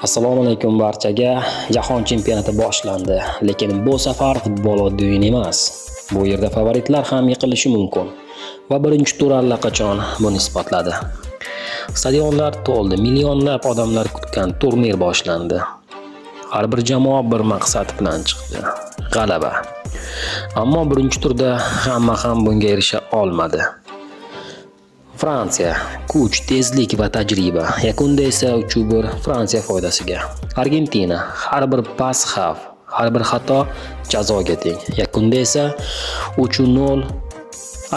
Assalomu alaykum barchaga. Jahon chempionati boshlandi, lekin bu safar futbol oddiy o'yin emas. Bu yerda favoritlar ham yiqilishi mumkin va birinchi tur allaqachon buni isbotladi. Stadionlar to'ldi, millionlab odamlar kutgan turnir boshlandi. Har bir jamoa bir maqsad bilan chiqdi: g'alaba. Ammo birinchi turda hamma ham bunga erisha olmadi. Fransiya kuch, tezlik va tajriba. Yakunda esa 3-1 Fransiya foydasiga. Argentina har bir pas xavf, har bir xato jazoga teng. Yakunda esa 3-0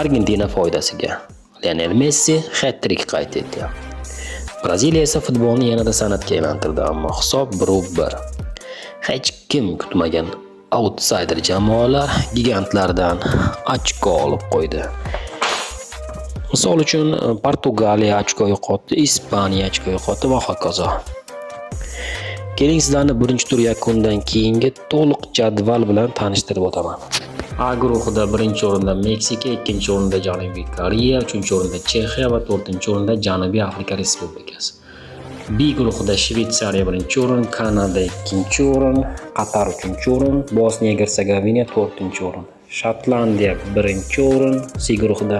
Argentina foydasiga. Lionel Messi hat-trick qayd etdi. Braziliya esa futbolni yanada san'atga aylantirdi, ammo hisob 1-1. Hech kim kutmagan outsider jamoalar gigantlardan ochko olib qo'ydi. Misol uchun Portugaliya ochko yo'qotdi, Ispaniya ochko yo'qotdi va hokazo. Keling sizlarni birinchi tur yakunidan keyingi to'liq jadval bilan tanishtirib o'taman. A guruhida birinchi o'rinda Meksika, ikkinchi o'rinda Janubiy Koreya, uchinchi o'rinda Chexiya va to'rtinchi o'rinda Janubiy Afrika Respublikasi. B guruhida Shveysariya birinchi o'rin, Kanada ikkinchi o'rin, Qatar uchinchi o'rin, Bosniya Gersegovina to'rtinchi o'rin, Shotlandiya birinchi o'rin, C guruhida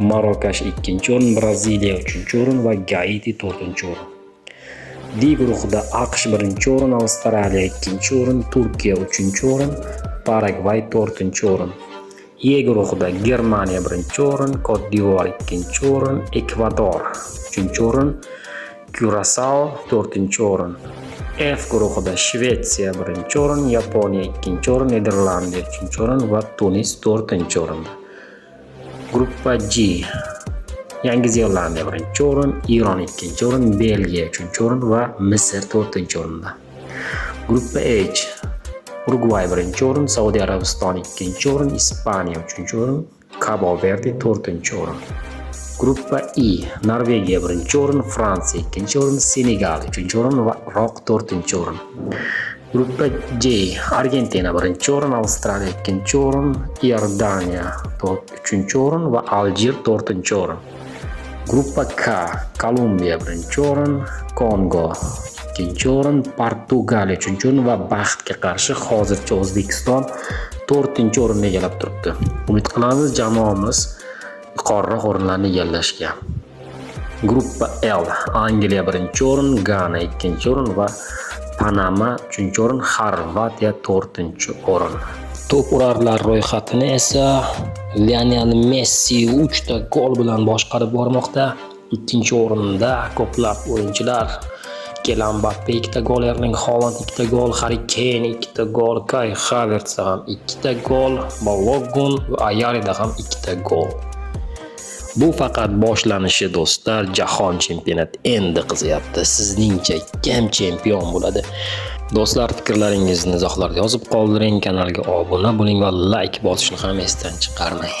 Marokash ikkinchi o'rin, Braziliya uchinchi o'rin va Gaiti to'rtinchi o'rin. D guruhida AQSh birinchi o'rin, Avstraliya ikkinchi o'rin, Turkiya uchinchi o'rin, Paragvay to'rtinchi o'rin. E guruhida Germaniya birinchi o'rin, Cote d'Ivoire ikkinchi o'rin, Ekvador uchinchi o'rin, Curacao to'rtinchi o'rin. F guruhida Shvetsiya birinchi o'rin, Yaponiya ikkinchi o'rin, Niderlandiya uchinchi o'rin va Tunis to'rtinchi o'rinda. Gruppa G Yangi Zelandiya birinchi o'rin, Eron ikkinchi o'rin, Belgiya uchinchi o'rin va Misr to'rtinchi o'rinda. Gruppa H Urugvay birinchi o'rin, Saudiya Arabistoni ikkinchi o'rin, Ispaniya uchinchi o'rin, Cabo Verde to'rtinchi o'rin. Gruppa E Norvegiya birinchi o'rin, Fransiya ikkinchi o'rin, Senegal uchinchi o'rin va Iroq to'rtinchi o'rin. Gruppa J Argentina birinchi o'rin, Avstraliya ikkinchi o'rin, Iordaniya uchinchi o'rin va Aljer to'rtinchi o'rin. Gruppa K Kolumbiya birinchi o'rin, Kongo ikkinchi o'rin, Portugaliya uchinchi o'rin va baxtga qarshi hozircha O'zbekiston to'rtinchi o'rinni egallab turibdi. Umid qilamiz jamoamiz yuqoriroq o'rinlarni egallashga. Gruppa L Angliya birinchi o'rin, Gana ikkinchi o'rin va Panama uchinchi o'rin, Xorvatiya to'rtinchi o'rin. To'p urarlar ro'yxatini esa Lionel Messi 3 ta gol bilan boshqarib bormoqda. Ikkinchi o'rinda ko'plab o'yinchilar: Kylian Mbappe 2 ta gol, Erling Haaland 2 ta gol, Harry Kane 2 ta gol, Kai Havertz ham 2 ta gol, Balogun va Ayarida ham 2 ta gol. Bu faqat boshlanishi do'stlar. Jahon chempionati endi qizyapti. Sizningcha kim chempion bo'ladi? Do'stlar, fikrlaringizni izohlarda yozib qoldiring, kanalga obuna bo'ling va like bosishni ham esdan chiqarmang.